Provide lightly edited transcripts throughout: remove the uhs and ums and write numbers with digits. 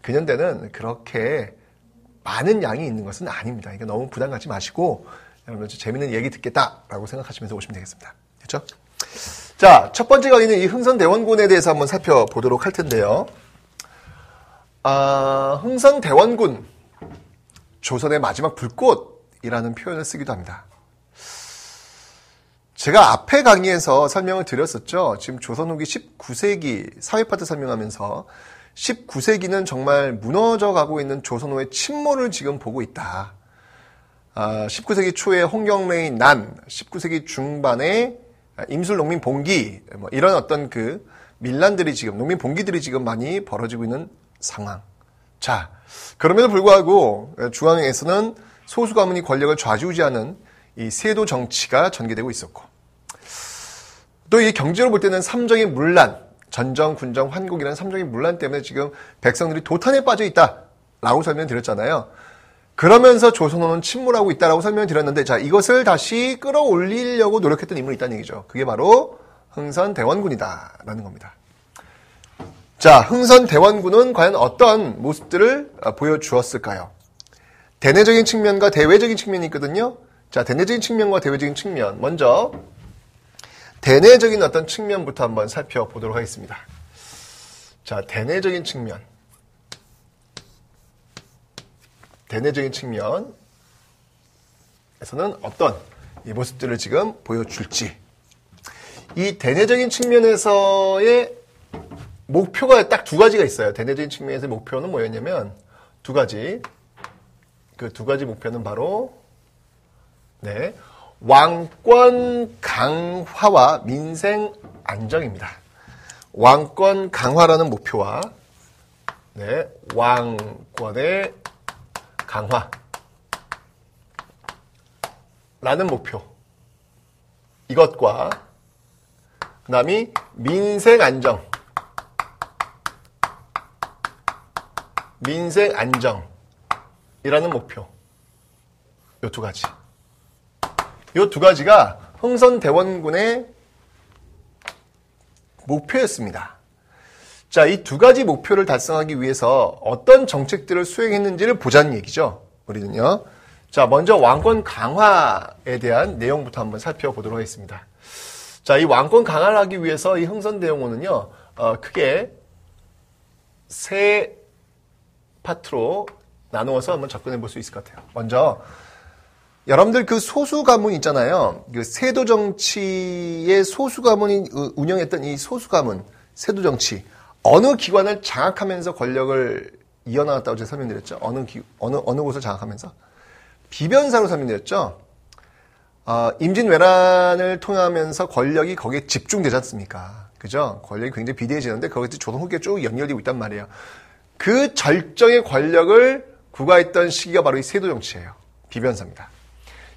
근현대는 그렇게 많은 양이 있는 것은 아닙니다. 이게 너무 부담 갖지 마시고 여러분 재밌는 얘기 듣겠다라고 생각하시면서 오시면 되겠습니다. 그렇죠? 자, 첫 번째 강의는 이 흥선대원군에 대해서 한번 살펴보도록 할 텐데요. 흥선대원군, 조선의 마지막 불꽃이라는 표현을 쓰기도 합니다. 제가 앞에 강의에서 설명을 드렸었죠. 지금 조선 후기 19세기 사회 파트 설명하면서 19세기는 정말 무너져 가고 있는 조선 후의 침몰을 지금 보고 있다. 19세기 초에 홍경래의 난, 19세기 중반에 임술 농민 봉기, 뭐 이런 어떤 그 밀란들이 지금, 농민 봉기들이 지금 많이 벌어지고 있는 상황. 자, 그럼에도 불구하고 중앙에서는 소수 가문이 권력을 좌지우지하는 이 세도 정치가 전개되고 있었고, 또 이 경제로 볼 때는 삼정의 문란, 전정, 군정, 환국이라는 삼정의 문란 때문에 지금 백성들이 도탄에 빠져 있다라고 설명드렸잖아요. 그러면서 조선호는 침몰하고 있다라고 설명드렸는데, 자, 이것을 다시 끌어올리려고 노력했던 인물이 있다는 얘기죠. 그게 바로 흥선대원군이다라는 겁니다. 자, 흥선대원군은 과연 어떤 모습들을 보여주었을까요? 대내적인 측면과 대외적인 측면이 있거든요. 자, 대내적인 측면과 대외적인 측면. 먼저 대내적인 어떤 측면부터 한번 살펴보도록 하겠습니다. 자, 대내적인 측면. 대내적인 측면에서는 어떤 이 모습들을 지금 보여줄지. 이 대내적인 측면에서의 목표가 딱 두 가지가 있어요. 대내적인 측면에서의 목표는 뭐였냐면 두 가지. 그 두 가지 목표는 바로 왕권 강화와 민생 안정입니다. 왕권 강화라는 목표와 왕권의 강화라는 목표, 이것과 그 다음이 민생 안정이라는 목표, 이 두 가지. 이 두 가지가 흥선대원군의 목표였습니다. 자, 이 두 가지 목표를 달성하기 위해서 어떤 정책들을 수행했는지를 보자는 얘기죠. 우리는요. 자, 먼저 왕권 강화에 대한 내용부터 한번 살펴보도록 하겠습니다. 자, 이 왕권 강화를 하기 위해서 이 흥선대원군은요, 크게 세 파트로 나누어서 한번 접근해 볼 수 있을 것 같아요. 먼저, 여러분들 그 소수 가문 있잖아요. 그 세도 정치의 소수 가문이 운영했던 이 소수 가문, 세도 정치. 어느 기관을 장악하면서 권력을 이어나갔다고 제가 설명드렸죠? 어느 곳을 장악하면서? 비변사로 설명드렸죠? 임진왜란을 통하면서 권력이 거기에 집중되지 않습니까? 그죠? 권력이 굉장히 비대해지는데 거기서 조선 후기가 쭉 연결되고 있단 말이에요. 그 절정의 권력을 구가했던 시기가 바로 이 세도 정치예요. 비변사입니다.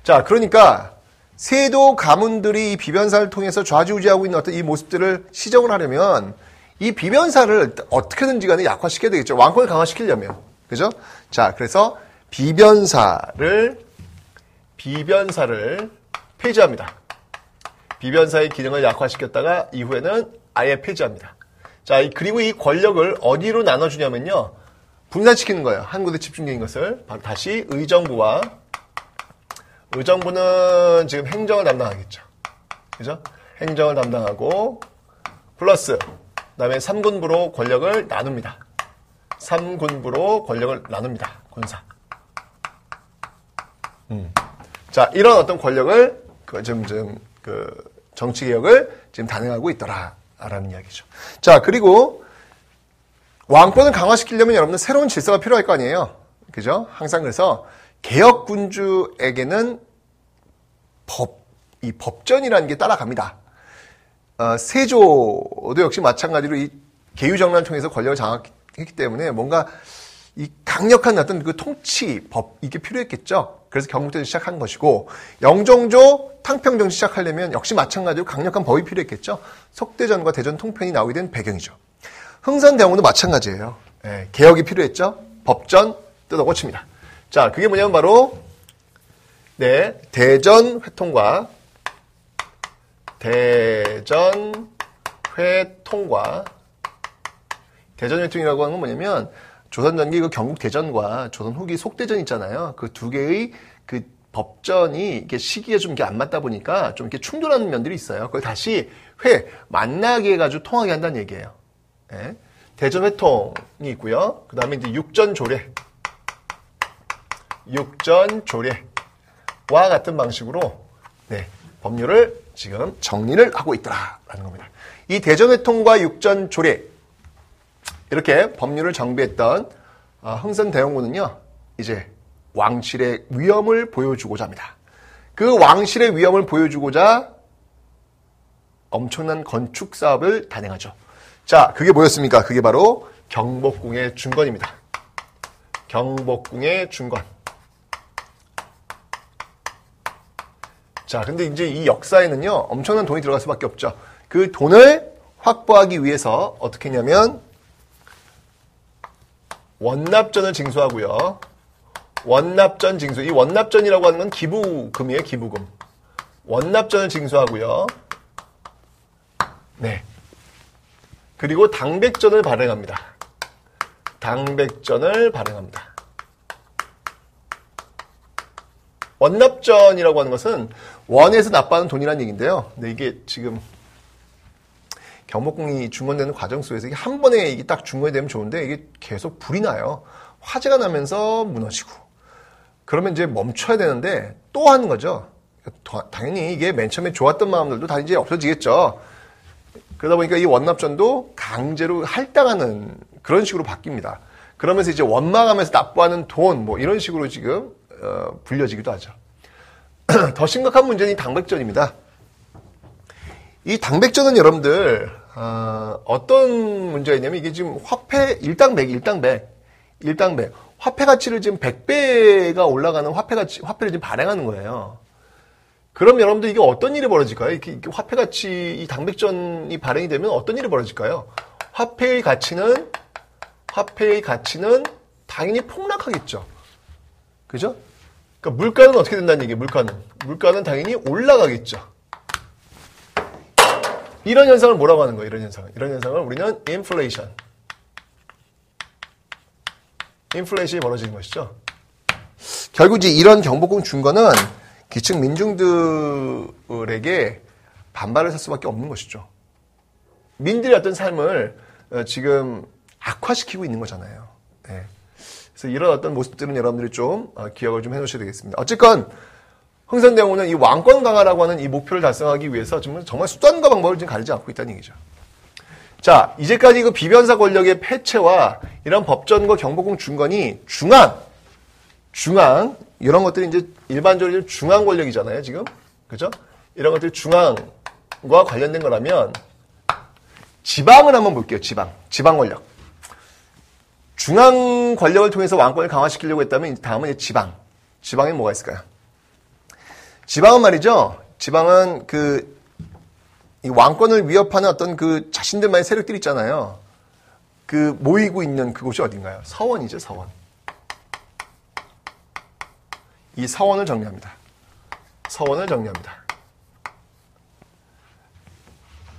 자, 그러니까 세도 가문들이 이 비변사를 통해서 좌지우지하고 있는 어떤 이 모습들을 시정을 하려면 이 비변사를 어떻게든지 간에 약화시켜야 되겠죠. 왕권을 강화시키려면. 그죠? 자, 그래서 비변사를 폐지합니다. 비변사의 기능을 약화시켰다가 이후에는 아예 폐지합니다. 자, 그리고 이 권력을 어디로 나눠주냐면요. 분산시키는 거예요. 한 곳에 집중된 것을. 다시 의정부는 지금 행정을 담당하겠죠. 그죠? 행정을 담당하고, 플러스, 그 다음에 3군부로 권력을 나눕니다. 3군부로 권력을 나눕니다. 군사. 자, 이런 어떤 권력을, 정치개혁을 지금 단행하고 있더라라는 이야기죠. 자, 그리고 왕권을 강화시키려면 여러분들 새로운 질서가 필요할 거 아니에요. 그죠? 항상 그래서 개혁군주에게는 이 법전이라는 게 따라갑니다. 세조도 역시 마찬가지로 이 계유정란을 통해서 권력을 장악했기 때문에 뭔가 이 강력한 어떤 그 통치법, 이게 필요했겠죠. 그래서 경국대전 시작한 것이고, 영종조 탕평정 시작하려면 역시 마찬가지로 강력한 법이 필요했겠죠. 속대전과 대전 통편이 나오게 된 배경이죠. 흥선대원군도 마찬가지예요. 개혁이 필요했죠. 법전 뜯어고칩니다. 자, 그게 뭐냐면 바로 대전회통과 대전회통이라고 하는 건 뭐냐면 조선 전기 그 경국대전과 조선 후기 속대전 있잖아요. 그 두 개의 그 법전이 이게 시기에 좀 이렇게 안 맞다 보니까 좀 이렇게 충돌하는 면들이 있어요. 그걸 다시 만나게 해가지고 통하게 한다는 얘기예요. 예. 대전 회통이 있고요. 그 다음에 이제 육전조례와 같은 방식으로 법률을 지금 정리를 하고 있더라라는 겁니다. 이 대전 회통과 육전조례 이렇게 법률을 정비했던 흥선대원군은요, 이제 왕실의 위엄을 보여주고자 합니다. 그 왕실의 위엄을 보여주고자 엄청난 건축 사업을 단행하죠. 자, 그게 뭐였습니까? 그게 바로 경복궁의 중건입니다. 경복궁의 중건. 자, 근데 이제 이 역사에는요, 엄청난 돈이 들어갈 수밖에 없죠. 그 돈을 확보하기 위해서 어떻게 했냐면, 원납전을 징수하고요. 원납전 징수. 이 원납전이라고 하는 건 기부금이에요, 기부금. 원납전을 징수하고요. 네. 그리고 당백전을 발행합니다. 당백전을 발행합니다. 원납전이라고 하는 것은 원에서 납부하는 돈이라는 얘기인데요. 근데 이게 지금 경복궁이 중건되는 과정 속에서 이게 한 번에 이게 딱 중건이 되면 좋은데 이게 계속 불이 나요. 화재가 나면서 무너지고. 그러면 이제 멈춰야 되는데 또 하는 거죠. 당연히 이게 맨 처음에 좋았던 마음들도 다 이제 없어지겠죠. 그러다 보니까 이 원납전도 강제로 할당하는 그런 식으로 바뀝니다. 그러면서 이제 원망하면서 납부하는 돈 뭐 이런 식으로 지금 불려지기도 하죠. 더 심각한 문제는 이 당백전입니다. 이 당백전은 여러분들 어떤 문제가 있냐면 이게 지금 화폐 일당백 화폐 가치를 지금 100배가 올라가는 화폐를 지금 발행하는 거예요. 그럼 여러분들 이게 어떤 일이 벌어질까요? 이렇게 화폐 가치 이 당백전이 발행이 되면 어떤 일이 벌어질까요? 화폐의 가치는 당연히 폭락하겠죠. 그죠? 그러니까 물가는 어떻게 된다는 얘기예요? 물가는 당연히 올라가겠죠. 이런 현상을 뭐라고 하는 거예요? 이런 현상을 우리는 인플레이션이 벌어지는 것이죠. 결국 이제 이런 경복궁 중건은 기층 민중들에게 반발을 살 수밖에 없는 것이죠. 민들의 어떤 삶을 지금 악화시키고 있는 거잖아요. 네. 그래서 이런 어떤 모습들은 여러분들이 좀 기억을 좀 해놓으셔야 되겠습니다. 어쨌건 흥선대원군은 이 왕권 강화라고 하는 이 목표를 달성하기 위해서 정말 수단과 방법을 지금 가리지 않고 있다는 얘기죠. 자, 이제까지 그 비변사 권력의 폐체와 이런 법전과 경복궁 중건이 중앙 이런 것들이 이제 일반적으로 중앙 권력이잖아요, 지금. 그죠? 이런 것들이 중앙과 관련된 거라면 지방을 한번 볼게요. 지방 권력. 중앙 권력을 통해서 왕권을 강화시키려고 했다면 다음은 지방. 지방에 뭐가 있을까요? 지방은 말이죠. 지방은 이 왕권을 위협하는 어떤 그 자신들만의 세력들이 있잖아요. 그 모이고 있는 그곳이 어딘가요? 서원이죠, 서원. 이 서원을 정리합니다.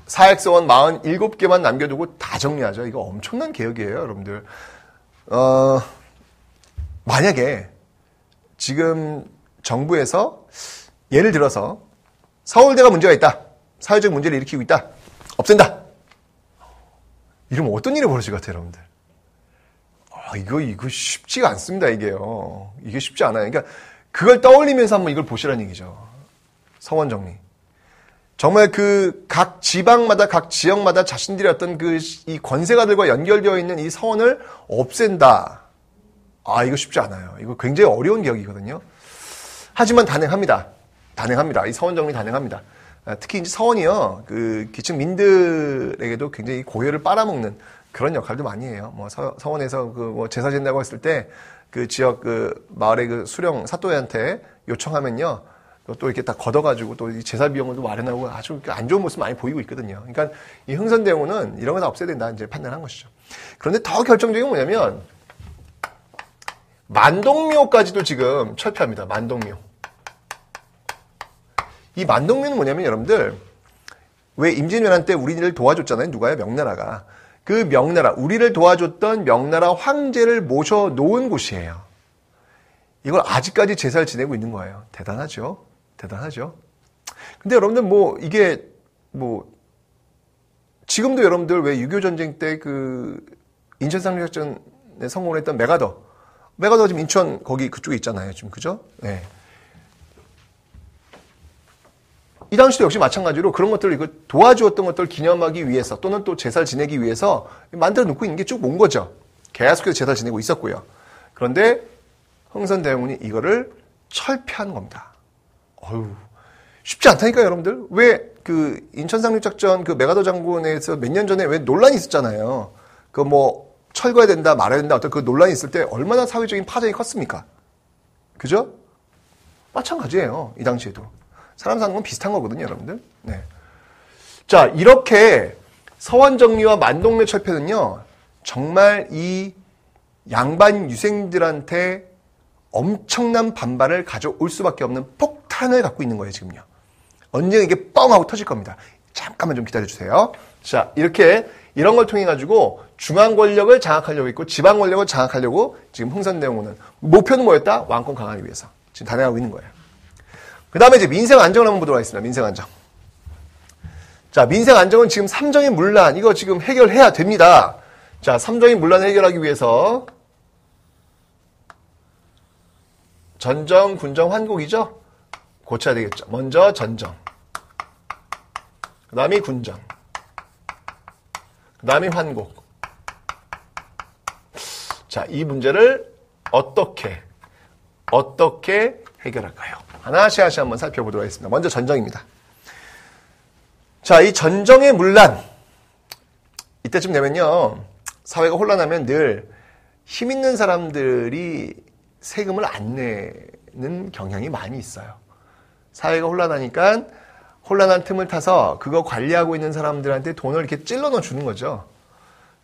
사액서원 47개만 남겨두고 다 정리하죠. 이거 엄청난 개혁이에요, 여러분들. 만약에 지금 정부에서 예를 들어서 서울대가 문제가 있다. 사회적 문제를 일으키고 있다. 없앤다. 이러면 어떤 일이 벌어질 것 같아요, 여러분들? 이거 쉽지가 않습니다, 이게요. 이게 쉽지 않아요. 그러니까 그걸 떠올리면서 한번 이걸 보시라는 얘기죠. 서원 정리. 정말 각 지방마다, 각 지역마다 자신들의 어떤 이 권세가들과 연결되어 있는 이 서원을 없앤다. 이거 쉽지 않아요. 이거 굉장히 어려운 개혁이거든요. 하지만 단행합니다. 이 서원 정리 단행합니다. 특히 이제 서원이요, 기층 민들에게도 굉장히 고혈을 빨아먹는 그런 역할도 많이 해요. 서원에서 제사 지낸다고 했을 때 그 지역 마을의 수령 사또한테 요청하면요, 또 이렇게 다 걷어가지고 또 이 제사 비용을 또 마련하고 아주 안 좋은 모습 많이 보이고 있거든요. 그러니까 이 흥선대원군은 이런 거 다 없애야 된다 이제 판단한 것이죠. 그런데 더 결정적인 건 뭐냐면 만동묘까지도 지금 철폐합니다. 만동묘. 이 만동묘는 뭐냐면 여러분들 왜 임진왜란 때 우리를 도와줬잖아요. 누가요? 명나라가. 그 명나라, 우리를 도와줬던 명나라 황제를 모셔놓은 곳이에요. 이걸 아직까지 제사를 지내고 있는 거예요. 대단하죠? 대단하죠? 근데 여러분들 이게 지금도 여러분들 왜 6.25 전쟁 때 그 인천 상륙작전에 성공을 했던 메가더 지금 인천 거기 그쪽에 있잖아요. 지금 그죠? 네. 이 당시도 역시 마찬가지로 그런 것들을 이거 도와주었던 것들을 기념하기 위해서 또는 또 제사를 지내기 위해서 만들어 놓고 있는 게 쭉 온 거죠. 계속해서 제사를 지내고 있었고요. 그런데 흥선대원군이 이거를 철폐한 겁니다. 쉽지 않다니까요, 여러분들. 왜 그 인천 상륙작전 그 메가더 장군에서 몇 년 전에 왜 논란이 있었잖아요. 철거해야 된다, 말아야 된다, 어떤 그 논란이 있을 때 얼마나 사회적인 파장이 컸습니까? 그죠? 마찬가지예요, 이 당시에도. 사람 사는 건 비슷한 거거든요, 여러분들. 네. 자, 이렇게 서원정리와 만동네 철폐는요, 정말 이 양반 유생들한테 엄청난 반발을 가져올 수밖에 없는 폭탄을 갖고 있는 거예요, 지금요. 언젠가 이게 뻥 하고 터질 겁니다. 잠깐만 좀 기다려주세요. 자, 이런 걸 통해 가지고 중앙 권력을 장악하려고 했고 지방 권력을 장악하려고 지금 흥선대원군은 목표는 뭐였다? 왕권 강화하기 위해서 지금 단행하고 있는 거예요. 그 다음에 이제 민생 안정을 한번 보도록 하겠습니다. 민생 안정. 자, 민생 안정은 지금 삼정의 문란 이거 지금 해결해야 됩니다. 자, 삼정의 문란을 해결하기 위해서 전정, 군정, 환곡이죠? 고쳐야 되겠죠. 먼저 전정, 그 다음에 군정, 그 다음에 환곡. 자, 이 문제를 어떻게 해결할까요? 하나씩 한번 살펴보도록 하겠습니다. 먼저 전정입니다. 자, 이 전정의 문란. 이때쯤 되면요, 사회가 혼란하면 늘 힘 있는 사람들이 세금을 안 내는 경향이 많이 있어요. 사회가 혼란하니까 혼란한 틈을 타서 그거 관리하고 있는 사람들한테 돈을 이렇게 찔러 넣어 주는 거죠.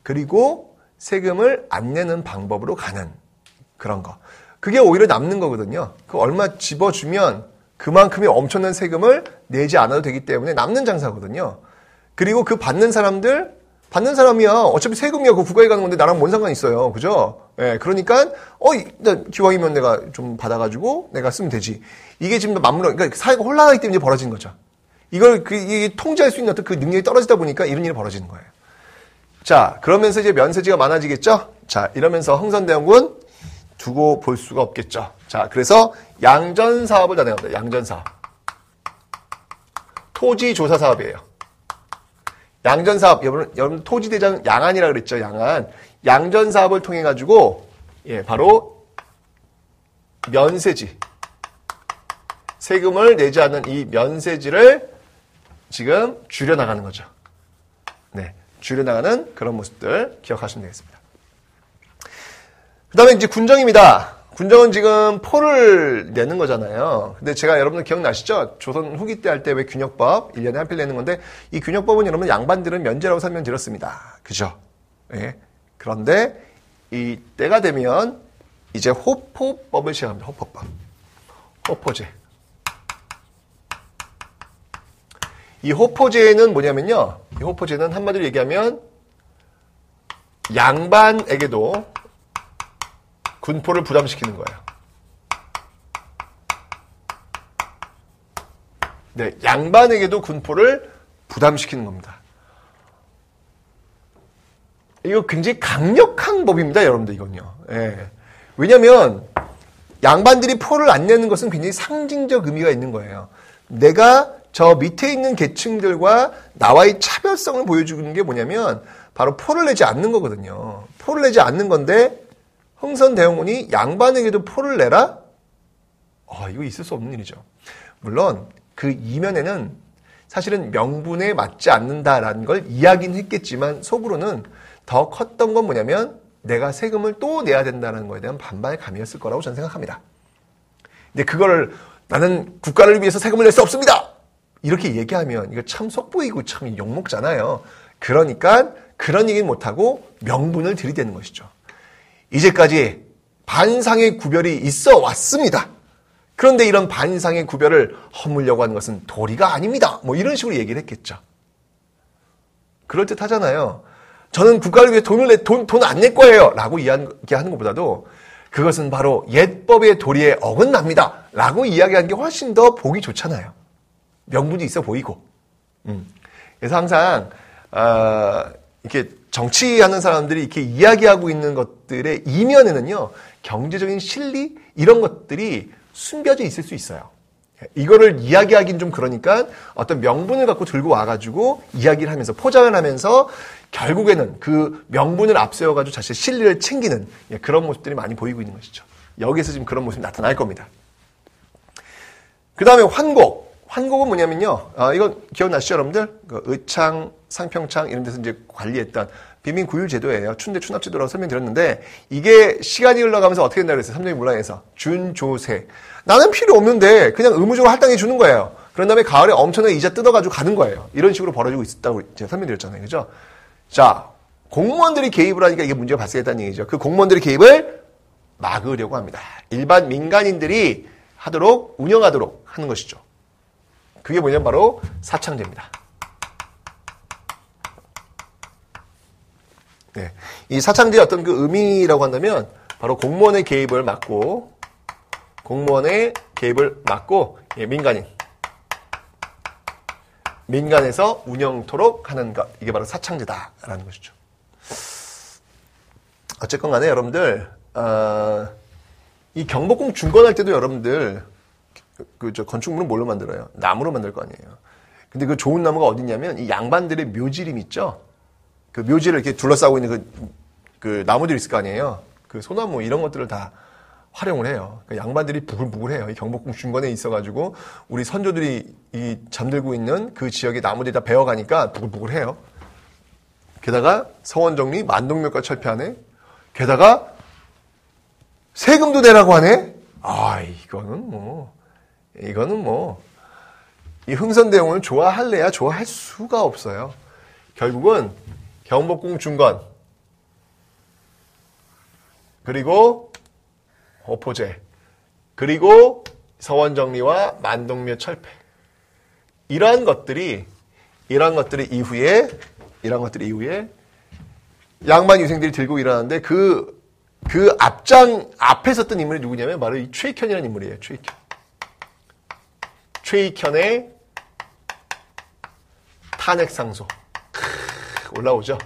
그리고 세금을 안 내는 방법으로 가는 그런 거. 그게 오히려 남는 거거든요. 그 얼마 집어주면 그만큼의 엄청난 세금을 내지 않아도 되기 때문에 남는 장사거든요. 그리고 그 받는 사람이야. 어차피 세금이야. 그 국가에 가는 건데 나랑 뭔 상관이 있어요. 그죠? 예, 그러니까, 기왕이면 내가 좀 받아가지고 내가 쓰면 되지. 이게 지금 그러니까 사회가 혼란하기 때문에 벌어지는 거죠. 이게 통제할 수 있는 어떤 그 능력이 떨어지다 보니까 이런 일이 벌어지는 거예요. 자, 그러면서 이제 면세지가 많아지겠죠? 자, 이러면서 흥선대원군 두고 볼 수가 없겠죠. 자, 그래서 양전사업을 단행합니다. 양전사업. 토지조사 사업이에요. 양전사업, 여러분 토지대장 양안이라고 그랬죠, 양안. 양전사업을 통해 가지고, 바로 면세지. 세금을 내지 않는 이 면세지를 지금 줄여나가는 거죠. 네. 줄여나가는 그런 모습들 기억하시면 되겠습니다. 그 다음에 이제 군정입니다. 군정은 지금 포를 내는 거잖아요. 근데 제가 여러분들 기억나시죠? 조선 후기 때 할 때 왜 균역법 1년에 한 필 내는 건데 이 균역법은 여러분 양반들은 면제라고 설명드렸습니다. 그죠? 예. 그런데 이 때가 되면 이제 호포법을 시작합니다. 호포법. 호포제. 이 호포제는 뭐냐면요. 이 호포제는 한마디로 얘기하면 양반에게도 군포를 부담시키는 거예요. 네, 양반에게도 군포를 부담시키는 겁니다. 이거 굉장히 강력한 법입니다, 여러분들, 이건요. 예. 왜냐면, 양반들이 포를 안 내는 것은 굉장히 상징적 의미가 있는 거예요. 내가 저 밑에 있는 계층들과 나와의 차별성을 보여주는 게 뭐냐면, 바로 포를 내지 않는 거거든요. 포를 내지 않는 건데, 흥선대원군이 양반에게도 포를 내라? 이거 있을 수 없는 일이죠. 물론, 그 이면에는 사실은 명분에 맞지 않는다라는 걸 이야기는 했겠지만, 속으로는 더 컸던 건 뭐냐면 내가 세금을 또 내야 된다는 거에 대한 반발의 감이었을 거라고 저는 생각합니다. 근데 그거를 나는 국가를 위해서 세금을 낼 수 없습니다. 이렇게 얘기하면 이거 참 속보이고 참 욕먹잖아요. 그러니까 그런 얘기는 못하고 명분을 들이대는 것이죠. 이제까지 반상의 구별이 있어 왔습니다. 그런데 이런 반상의 구별을 허물려고 하는 것은 도리가 아닙니다. 뭐 이런 식으로 얘기를 했겠죠. 그럴듯하잖아요. 저는 국가를 위해 돈 안 낼 거예요. 라고 이야기하는 것보다도 그것은 바로 옛법의 도리에 어긋납니다. 라고 이야기하는 게 훨씬 더 보기 좋잖아요. 명분이 있어 보이고. 그래서 항상, 이렇게 정치하는 사람들이 이렇게 이야기하고 있는 것들의 이면에는요, 경제적인 실리? 이런 것들이 숨겨져 있을 수 있어요. 이거를 이야기하긴 좀 그러니까 어떤 명분을 갖고 들고 와가지고 이야기를 하면서 포장을 하면서 결국에는 그 명분을 앞세워가지고 자신의 실리를 챙기는 그런 모습들이 많이 보이고 있는 것이죠. 여기에서 지금 그런 모습이 나타날 겁니다. 그 다음에 환곡. 환곡은 뭐냐면요. 이거 기억나시죠, 여러분들? 그 의창, 상평창 이런 데서 이제 관리했던 빈민구율제도예요. 춘대 추납제도라고 설명드렸는데 이게 시간이 흘러가면서 어떻게 된다고 그랬어요? 삼정문란에서 준조세. 나는 필요 없는데 그냥 의무적으로 할당해 주는 거예요. 그런 다음에 가을에 엄청나게 이자 뜯어가지고 가는 거예요. 이런 식으로 벌어지고 있었다고 제가 설명드렸잖아요. 그죠? 자, 공무원들이 개입을 하니까 이게 문제가 발생했다는 얘기죠. 그 공무원들의 개입을 막으려고 합니다. 일반 민간인들이 운영하도록 하는 것이죠. 그게 뭐냐면 바로 사창제입니다. 네. 이 사창제의 어떤 그 의미라고 한다면 바로 공무원의 개입을 막고 민간에서 운영토록 하는 것. 이게 바로 사창제다라는 것이죠. 어쨌건 간에 여러분들, 이 경복궁 중건할 때도 여러분들, 건축물은 뭘로 만들어요? 나무로 만들 거 아니에요. 근데 그 좋은 나무가 어디냐면 이 양반들의 묘지림 있죠? 그 묘지를 이렇게 둘러싸고 있는 그 나무들이 있을 거 아니에요? 그 소나무 이런 것들을 다 활용을 해요. 그 양반들이 부글부글해요. 이 경복궁 중건에 있어가지고 우리 선조들이 이 잠들고 있는 그 지역의 나무들이 다 베어가니까 부글부글해요. 게다가 서원정리 만동묘가 철폐하네. 게다가 세금도 내라고 하네. 이거는 뭐 이 흥선대원을 좋아할래야 좋아할 수가 없어요. 결국은 경복궁 중건 그리고 호포제 그리고 서원정리와 만동묘 철폐 이러한 것들이 이후에 양반 유생들이 들고 일어나는데 그 앞에 섰던 인물이 누구냐면 바로 이 최익현이라는 인물이에요. 최익현의 탄핵상소 올라오죠.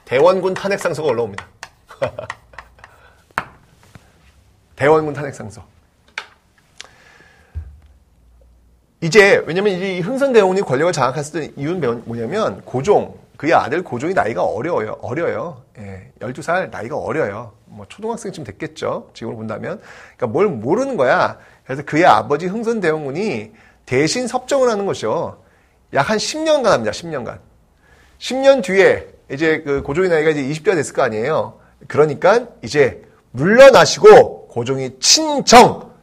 대원군 탄핵상소가 올라옵니다. 대원군 탄핵상소. 왜냐면 이 흥선대원이 권력을 장악했을 때 이유는 뭐냐면 그의 아들 고종이 나이가 어려요. 예, 12살 나이가 어려요. 뭐 초등학생쯤 됐겠죠. 지금으로 본다면. 그러니까 뭘 모르는 거야. 그래서 그의 아버지 흥선대원군이 대신 섭정을 하는 것이요. 약 한 10년간 합니다. 10년간. 10년 뒤에 이제 그 고종의 나이가 이제 20대가 됐을 거 아니에요. 그러니까 이제 물러나시고 고종이 직접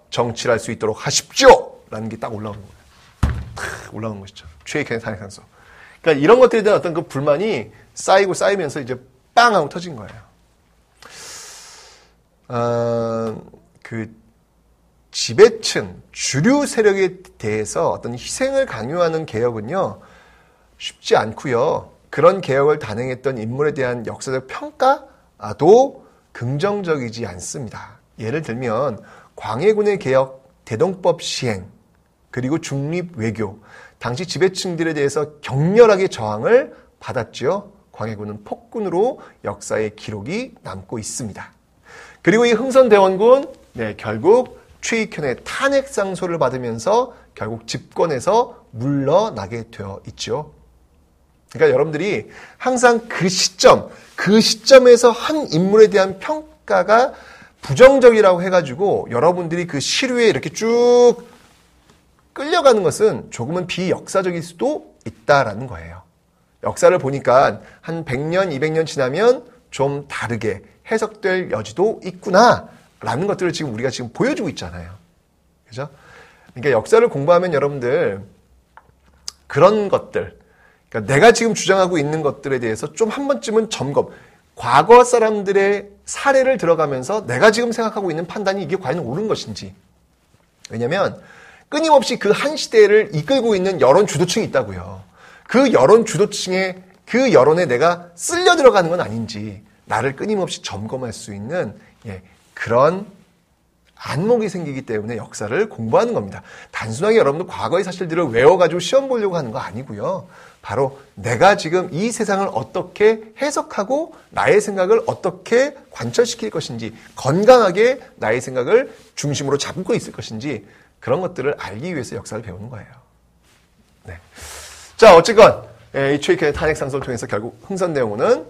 정치를 할 수 있도록 하십시오. 라는 게 딱 올라오는 거예요. 올라오는 것이죠. 최익현의 탄핵상소. 그러니까 이런 것들에 대한 어떤 그 불만이 쌓이면서 이제 빵 하고 터진 거예요. 지배층, 주류 세력에 대해서 어떤 희생을 강요하는 개혁은요, 쉽지 않고요. 그런 개혁을 단행했던 인물에 대한 역사적 평가도 긍정적이지 않습니다. 예를 들면 광해군의 개혁, 대동법 시행, 그리고 중립 외교, 당시 지배층들에 대해서 격렬하게 저항을 받았지요. 광해군은 폭군으로 역사의 기록이 남고 있습니다. 그리고 이 흥선대원군, 결국 최익현의 탄핵상소를 받으면서 결국 집권에서 물러나게 되어 있죠. 그러니까 여러분들이 항상 그 시점에서 한 인물에 대한 평가가 부정적이라고 해가지고 여러분들이 그 시류에 이렇게 쭉 끌려가는 것은 조금은 비역사적일 수도 있다라는 거예요. 역사를 보니까 한 100년, 200년 지나면 좀 다르게 해석될 여지도 있구나라는 것들을 지금 우리가 지금 보여주고 있잖아요. 그죠? 그러니까 역사를 공부하면 여러분들 그런 것들, 그러니까 내가 지금 주장하고 있는 것들에 대해서 좀 한 번쯤은 과거 사람들의 사례를 들어가면서 내가 지금 생각하고 있는 판단이 이게 과연 옳은 것인지. 왜냐면 끊임없이 그 한 시대를 이끌고 있는 여론 주도층이 있다고요. 그 여론 주도층의 그 여론에 내가 쓸려 들어가는 건 아닌지 나를 끊임없이 점검할 수 있는 그런 안목이 생기기 때문에 역사를 공부하는 겁니다. 단순하게 여러분들 과거의 사실들을 외워가지고 시험 보려고 하는 거 아니고요. 바로 내가 지금 이 세상을 어떻게 해석하고 나의 생각을 어떻게 관철시킬 것인지, 건강하게 나의 생각을 중심으로 잡고 있을 것인지, 그런 것들을 알기 위해서 역사를 배우는 거예요. 네. 자, 어쨌건 이 최익현의 탄핵상소를 통해서 결국 흥선대원군은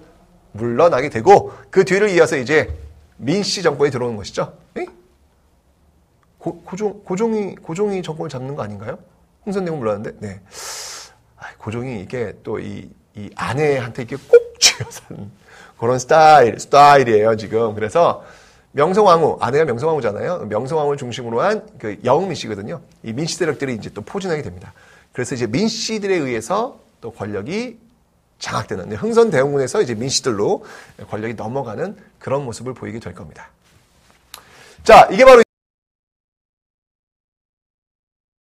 물러나게 되고, 그 뒤를 이어서 이제 민씨 정권이 들어오는 것이죠. 고종이 정권을 잡는 거 아닌가요? 흥선대원 물러났는데, 네. 고종이 이게 또 이 아내한테 이렇게 꼭 쥐어 산 그런 스타일이에요, 지금. 그래서 명성황후, 아내가 명성황후잖아요. 명성황후를 중심으로 한 그 여흥민 씨거든요. 이 민씨 세력들이 이제 또 포진하게 됩니다. 그래서 이제 민씨들에 의해서 또 권력이 장악되는, 흥선대원군에서 이제 민씨들로 권력이 넘어가는 그런 모습을 보이게 될 겁니다. 자, 이게 바로